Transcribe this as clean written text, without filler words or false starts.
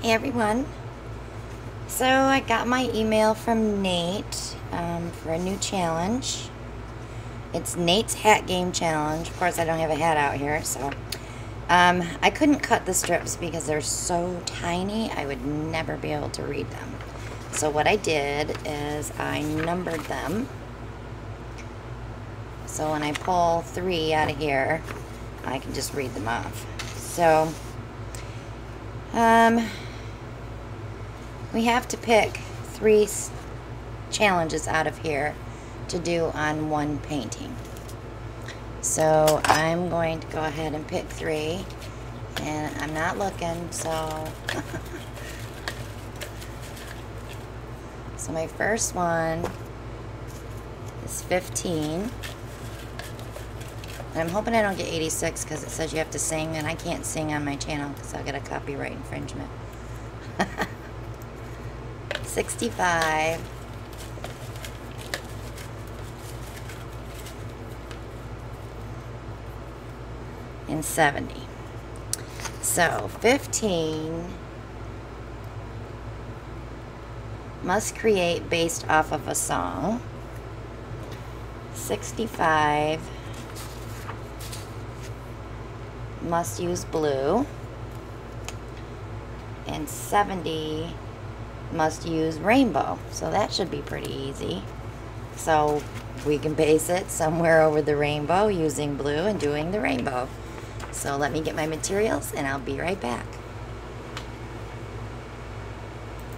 Hey everyone. So I got my email from Nate for a new challenge. It's Nate's Hat Game Challenge. Of course I don't have a hat out here, so I couldn't cut the strips because they're so tiny I would never be able to read them. So what I did is I numbered them. So when I pull 3 out of here, I can just read them off. So we have to pick 3 challenges out of here to do on one painting. So I'm going to go ahead and pick 3, and I'm not looking, so so my first one is 15, and I'm hoping I don't get 86 because it says you have to sing, and I can't sing on my channel because I'll get a copyright infringement. 65, and 70. So 15 must create based off of a song. 65 must use blue, and 70 must use rainbow. So that should be pretty easy. So we can base it somewhere over the rainbow using blue and doing the rainbow. So let me get my materials and I'll be right back.